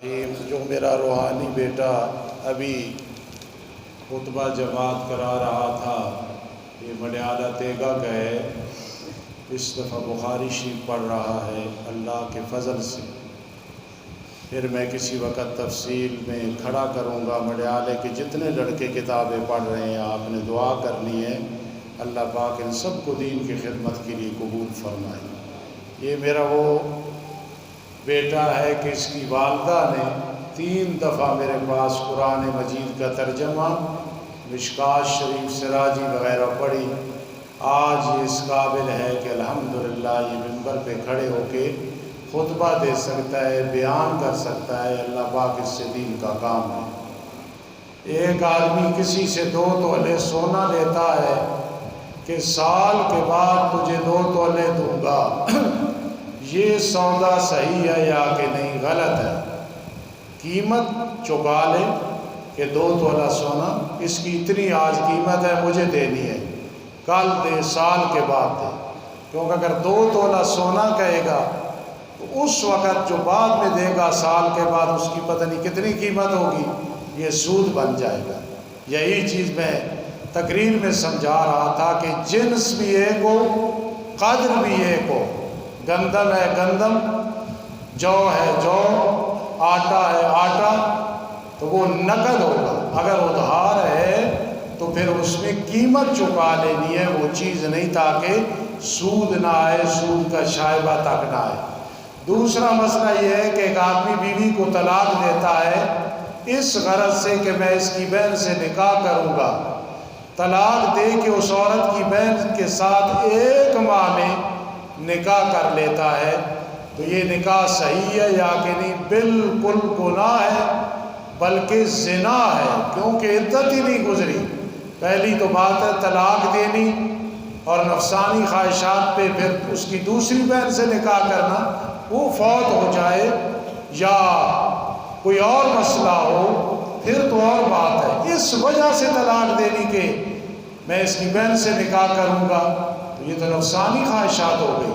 جو میرا روحانی بیٹا ابھی خطبہ جماعت کرا رہا تھا، یہ مڈیالہ تیگا کا ہے، اس دفعہ بخاری شریف پڑھ رہا ہے اللہ کے فضل سے۔ پھر میں کسی وقت تفصیل میں کھڑا کروں گا۔ مڈیالے کے جتنے لڑکے کتابیں پڑھ رہے ہیں، آپ نے دعا کرنی ہے اللہ پاک ان سب کو دین کی خدمت کے لیے قبول فرمائے۔ یہ میرا وہ بیٹا ہے کہ اس کی والدہ نے 3 دفعہ میرے پاس قرآن مجید کا ترجمہ، مشکوٰۃ شریف، سراجی وغیرہ پڑھی۔ آج یہ اس قابل ہے کہ الحمدللہ یہ منبر پہ کھڑے ہو کے خطبہ دے سکتا ہے، بیان کر سکتا ہے۔ اللہ پاک اس سے دین کا کام ہے۔ ایک آدمی کسی سے 2 تولے سونا لیتا ہے کہ سال کے بعد تجھے 2 تولے دوں گا، یہ سودا صحیح ہے یا کہ نہیں؟ غلط ہے۔ قیمت چکا لے کہ 2 تولہ سونا، اس کی اتنی آج قیمت ہے، مجھے دینی ہے، کل دے، سال کے بعد دے۔ کیونکہ اگر 2 تولہ سونا کہے گا تو اس وقت جو بعد میں دے گا سال کے بعد، اس کی پتہ نہیں کتنی قیمت ہوگی، یہ سود بن جائے گا۔ یہی چیز میں تقریر میں سمجھا رہا تھا کہ جنس بھی ایک ہو، قدر بھی ایک ہو۔ گندم ہے گندم، جو ہے جو، آٹا ہے آٹا، تو وہ نقد ہوگا۔ اگر ادھار ہے تو پھر اس میں قیمت چکا لینی ہے، وہ چیز نہیں، تاکہ سود نہ آئے، سود کا شائبہ تک نہ آئے۔ دوسرا مسئلہ یہ ہے کہ ایک آدمی بیوی کو طلاق دیتا ہے اس غرض سے کہ میں اس کی بہن سے نکاح کروں گا۔ طلاق دے کے اس عورت کی بہن کے ساتھ 1 ماہ میں نکاح کر لیتا ہے، تو یہ نکاح صحیح ہے یا کہ نہیں؟ بالکل گناہ ہے، بلکہ زنا ہے، کیونکہ عدت ہی نہیں گزری۔ پہلی تو بات ہے طلاق دینی اور نفسانی خواہشات پہ پھر اس کی دوسری بہن سے نکاح کرنا، وہ فوت ہو جائے یا کوئی اور مسئلہ ہو پھر تو اور بات ہے۔ اس وجہ سے طلاق دینی کہ میں اس کی بہن سے نکاح کروں گا، تو یہ تو نفسانی خواہشات ہو گئی۔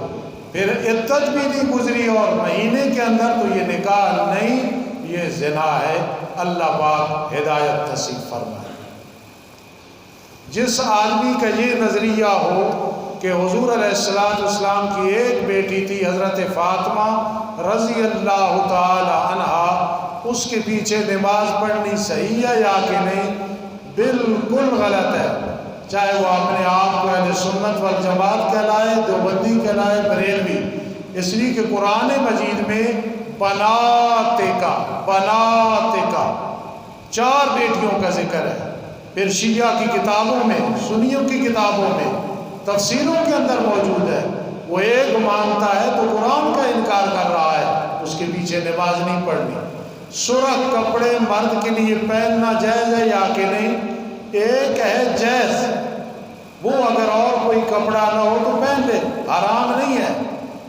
پھر عدت بھی نہیں گزری اور مہینے کے اندر، تو یہ نکاح نہیں، یہ زنا ہے۔ اللہ پاک ہدایت نصیب فرمائے۔ جس آدمی کا یہ نظریہ ہو کہ حضور علیہ السلام کی ایک بیٹی تھی حضرت فاطمہ رضی اللہ تعالی عنہا، اس کے پیچھے نماز پڑھنی صحیح ہے یا کہ نہیں؟ بالکل غلط ہے۔ چاہے وہ اپنے آپ کو اہل سنت والجماعت کہلائے، دیوبندی کہلائے، بریلوی، اس لیے کہ قرآن مجید میں بناتِ کا 4 بیٹیوں کا ذکر ہے۔ پھر شیعہ کی کتابوں میں، سنیوں کی کتابوں میں، تفسیروں کے اندر موجود ہے۔ وہ ایک مانتا ہے تو قرآن کا انکار کر رہا ہے، اس کے پیچھے نماز نہیں پڑھنی۔ سرخ کپڑے مرد کے لیے پہننا جائز ہے یا کہ نہیں؟ ایک ہے جائز، وہ اگر اور کوئی کپڑا نہ ہو تو پہن لے، حرام نہیں ہے۔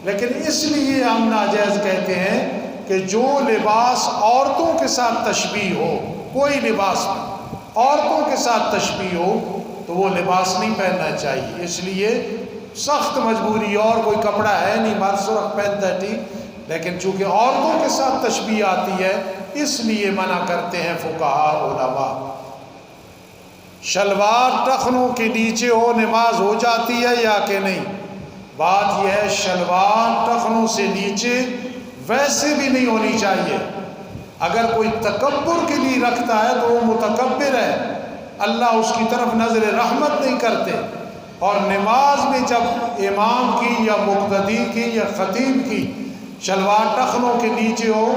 لیکن اس لیے ہم ناجائز کہتے ہیں کہ جو لباس عورتوں کے ساتھ تشبیہ ہو، کوئی لباس عورتوں کے ساتھ تشبیہ ہو تو وہ لباس نہیں پہننا چاہیے۔ اس لیے سخت مجبوری، اور کوئی کپڑا ہے نہیں، مرد سرخ پہنتا ہے ٹھیک، لیکن چونکہ عورتوں کے ساتھ تشبیہ آتی ہے اس لیے منع کرتے ہیں فقہاء علماء۔ شلوار ٹخنوں کے نیچے ہو، نماز ہو جاتی ہے یا کہ نہیں؟ بات یہ ہے شلوار ٹخنوں سے نیچے ویسے بھی نہیں ہونی چاہیے۔ اگر کوئی تکبر کے لیے رکھتا ہے تو وہ متکبر ہے، اللہ اس کی طرف نظر رحمت نہیں کرتے۔ اور نماز میں جب امام کی یا مقتدی کی یا خطیب کی شلوار ٹخنوں کے نیچے ہو،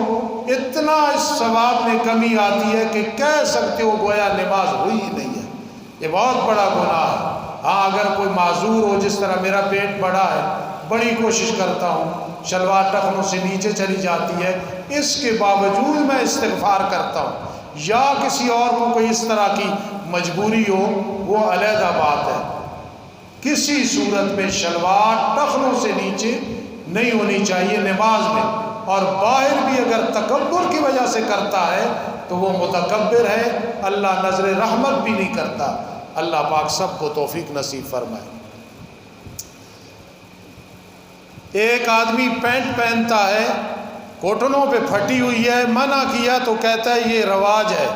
اتنا اس ثواب میں کمی آتی ہے کہ کہہ سکتے ہو گویا نماز ہوئی ہی نہیں ہے۔ یہ بہت بڑا گناہ ہے۔ ہاں اگر کوئی معذور ہو، جس طرح میرا پیٹ بڑا ہے، بڑی کوشش کرتا ہوں، شلوار ٹخنوں سے نیچے چلی جاتی ہے، اس کے باوجود میں استغفار کرتا ہوں، یا کسی اور کو کوئی اس طرح کی مجبوری ہو، وہ علیحدہ بات ہے۔ کسی صورت میں شلوار ٹخنوں سے نیچے نہیں ہونی چاہیے نماز میں۔ اور باہر بھی اگر تکبر کی وجہ سے کرتا ہے تو وہ متکبر ہے، اللہ نظر رحمت بھی نہیں کرتا۔ اللہ پاک سب کو توفیق نصیب فرمائے۔ ایک آدمی پینٹ پہنتا ہے گھٹنوں پہ پھٹی ہوئی ہے، منع کیا تو کہتا ہے یہ رواج ہے،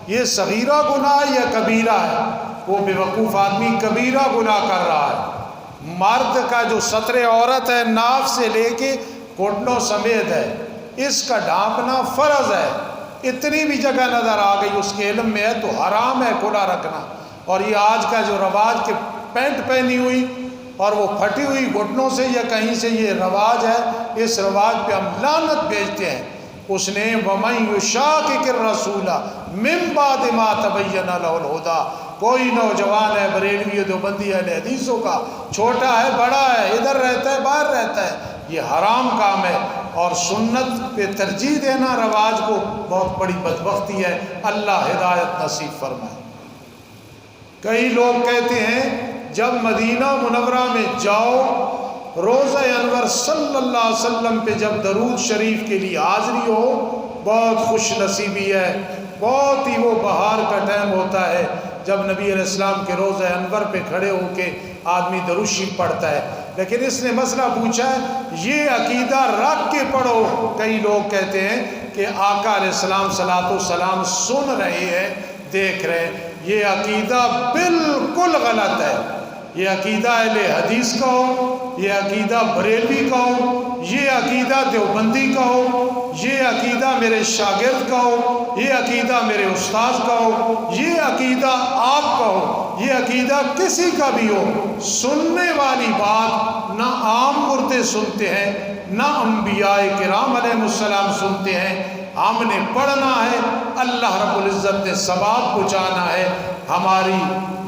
یہ صغیرہ گناہ یا کبیرہ ہے؟ وہ بے وقوف آدمی کبیرہ گناہ کر رہا ہے۔ مرد کا جو ستر عورت ہے ناف سے لے کے گھٹنوں سمیت ہے، اس کا ڈھانپنا فرض ہے۔ اتنی بھی جگہ نظر آ گئی اس کے علم میں ہے تو حرام ہے کھلا رکھنا۔ اور یہ آج کا جو رواج کہ پینٹ پہنی ہوئی اور وہ پھٹی ہوئی گھٹنوں سے یا کہیں سے، یہ رواج ہے، اس رواج پہ ہم لعنت بھیجتے ہیں۔ اس نے وَمَن يُشَاقِقِ الرَّسُولَ مِن بَعْدِ مَا تَبَيَّنَ لَهُ الْهُدَىٰ۔ کوئی نوجوان ہے، بریلوی دیوبندی اہل حدیثوں کا، چھوٹا ہے بڑا ہے، ادھر رہتا ہے باہر رہتا ہے، یہ حرام کام ہے۔ اور سنت پہ ترجیح دینا رواج کو بہت بڑی بدبختی ہے۔ اللہ ہدایت نصیب فرمائے۔ کئی لوگ کہتے ہیں جب مدینہ منورہ میں جاؤ، روزہ انور صلی اللہ علیہ وسلم پہ جب درود شریف کے لیے حاضری ہو، بہت خوش نصیبی ہے، بہت ہی وہ بہار کا ٹائم ہوتا ہے جب نبی علیہ السلام کے روزہ انور پہ کھڑے ہو کے آدمی درود شریف پڑھتا ہے۔ لیکن اس نے مسئلہ پوچھا ہے یہ عقیدہ رکھ کے پڑھو۔ کئی لوگ کہتے ہیں کہ آقا علیہ السلام صلاۃ و سلام سن رہے ہیں، دیکھ رہے ہیں، یہ عقیدہ بالکل غلط ہے۔ یہ عقیدہ اہل حدیث کا ہو، یہ عقیدہ بریلوی کا ہو، یہ عقیدہ دیوبندی کا ہو، یہ عقیدہ میرے شاگرد کا ہو، یہ عقیدہ میرے استاذ کا ہو، یہ عقیدہ آپ کا ہو، یہ عقیدہ کسی کا بھی ہو، سننے والی بات نہ عام مردے سنتے ہیں، نہ انبیاء کرام علیہ السلام سنتے ہیں۔ ہم نے پڑھنا ہے، اللہ رب العزت نے ثواب پہنچانا ہے، ہماری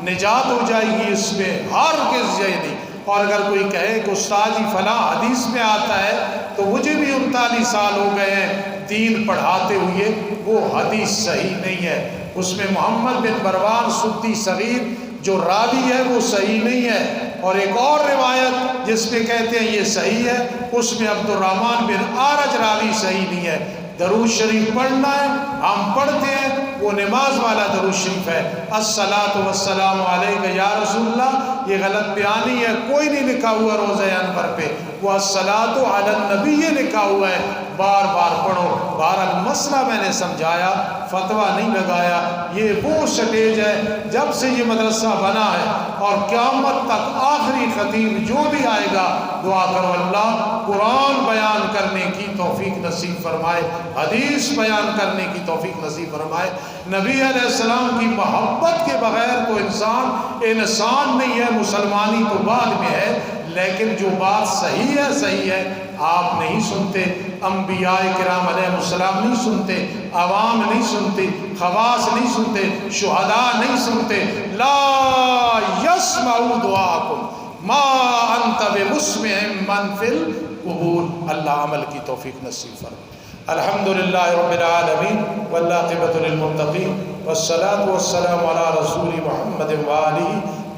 نجات ہو جائے گی، اس میں ہرگز یہ نہیں۔ اور اگر کوئی کہے کہ استاد جی فلاں حدیث میں آتا ہے تو مجھے بھی 39 سال ہو گئے ہیں دین پڑھاتے ہوئے، وہ حدیث صحیح نہیں ہے۔ اس میں محمد بن مروان سدی صغیر جو راوی ہے وہ صحیح نہیں ہے۔ اور ایک اور روایت جس میں کہتے ہیں یہ صحیح ہے، اس میں عبد الرحمن بن اعرج راوی صحیح نہیں ہے۔ درود شریف پڑھنا ہے، ہم پڑھتے ہیں، وہ نماز والا درود شریف ہے، الصلاۃ والسلام علیک یا رسول اللہ، یہ غلط بیانی ہے، کوئی نہیں لکھا ہوا روزہ انور پہ، وہ الصلاۃ علی النبی لکھا ہوا ہے، بار بار پڑھو۔ بہرحال مسئلہ میں نے سمجھایا، فتویٰ نہیں لگایا۔ یہ وہ سٹیج ہے جب سے یہ مدرسہ بنا ہے اور قیامت تک آخری خطیب جو بھی آئے گا، دعا کرو اللہ قرآن بیان کرنے کی توفیق نصیب فرمائے، حدیث بیان کرنے کی توفیق نصیب فرمائے۔ نبی علیہ السلام کی محبت کے بغیر تو انسان نہیں ہے، مسلمانی تو بعد میں ہے، لیکن جو بات صحیح ہے آپ نہیں سنتے، انبیاء کرام علیہ السلام نہیں سنتے، عوام نہیں سنتے، خواص نہیں سنتے، شہداء نہیں سنتے۔ لا یسمع دعاکم ما انت بمسمع من فی القبور۔ اللہ عمل کی توفیق نصیب فرمائے۔ الحمدللہ رب العالمین والعاقبۃ للمتقین والصلاۃ والسلام علی رسول محمد وآلہ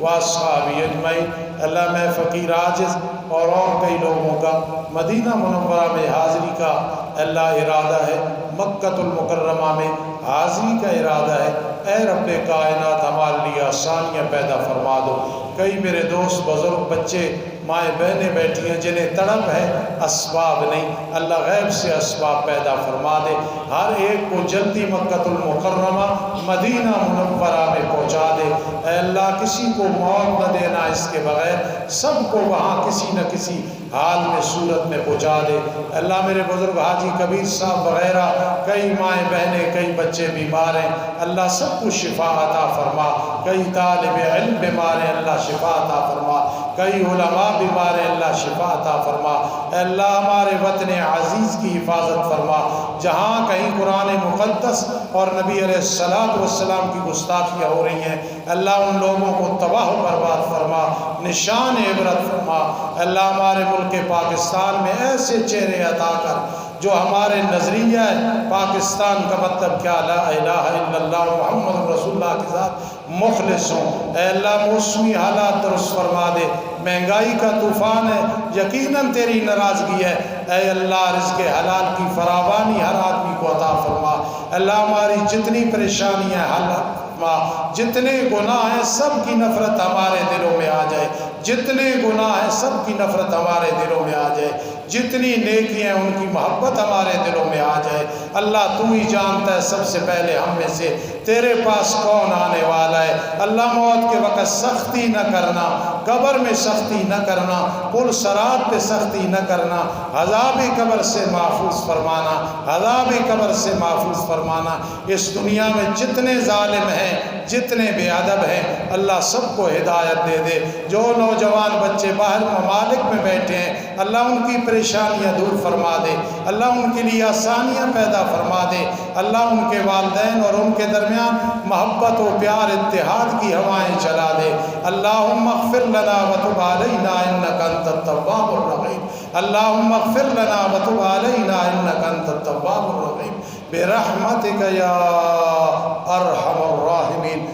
واصحابہ اجمعین۔ اللہ میں فقیر عاجز اور کئی لوگوں کا مدینہ منورہ میں حاضری کا اللہ ارادہ ہے، مکۃ المکرمہ میں حاضری کا ارادہ ہے۔ اے رب کائنات ہمارے لیے آسانیاں پیدا فرما دو۔ کئی میرے دوست بزرگ بچے مائیں بہنیں بیٹھی ہیں جنہیں تڑپ ہے، اسباب نہیں، اللہ غیب سے اسباب پیدا فرما دے، ہر ایک کو جلدی مکۃ المکرمہ مدینہ منورہ میں پہنچا دے۔ اے اللہ کسی کو موت نہ دینا اس کے بغیر، سب کو وہاں کسی نہ کسی حال میں صورت میں پہنچا دے۔ اللہ میرے بزرگ حاجی کبیر صاحب وغیرہ کئی مائیں بہنیں کئی بچے بیمار ہیں، اللہ سب کو شفا عطا فرما۔ کئی طالب علم بیمار ہیں، اللہ شفا عطا فرما۔ کئی علماء بیمار ہیں، اللہ شفا عطا فرما۔ اے اللہ ہمارے وطن عزیز کی حفاظت فرما، جہاں کہیں قرآن مقدس اور نبی علیہ السلام کی گستاخیاں ہو رہی ہیں، اللہ ان لوگوں کو تباہ و برباد فرما، نشان عبرت فرما۔ اللہ ہمارے ملک پاکستان میں ایسے چہرے عطا کر جو ہمارے نظریہ ہے پاکستان کا مطلب کیا، لا الہ الا اللہ محمد رسول اللہ کے ساتھ مخلص ہوں۔ اے اللہ موسمی حالات درست فرما دے، مہنگائی کا طوفان ہے، یقیناً تیری ناراضگی ہے۔ اے اللہ رزق حلال کی فراوانی ہر آدمی کو عطا فرما۔ اللہ ہماری جتنی پریشانیاں حل فرما، جتنے گناہ ہیں سب کی نفرت ہمارے دلوں میں آ جائے، جتنے گناہ ہیں سب کی نفرت ہمارے دلوں میں آ جائے۔ جتنی نیکی ہیں ان کی محبت ہمارے دلوں میں آ جائے۔ اللہ تو ہی جانتا ہے سب سے پہلے ہم میں سے تیرے پاس کون آنے والا ہے۔ اللہ موت کے وقت سختی نہ کرنا، قبر میں سختی نہ کرنا، پل صراط پہ سختی نہ کرنا، عذاب قبر سے محفوظ فرمانا، عذاب قبر سے محفوظ فرمانا۔ اس دنیا میں جتنے ظالم ہیں، جتنے بے ادب ہیں، اللہ سب کو ہدایت دے دے۔ جو نوجوان بچے باہر ممالک میں بیٹھے ہیں، اللہ ان کی پریشانیاں دور فرما دے، اللہ ان کے لیے آسانیاں پیدا فرما دے، اللہ ان کے والدین اور ان کے درمیان محبت و پیار اتحاد کی ہوائیں چلا دے۔ اللہم اغفر لنا وتب علینا انک انت التواب الرحیم، اللہم اغفر لنا وتب علینا انک انت التواب الرحیم برحمتک یا ارحم الراحمین۔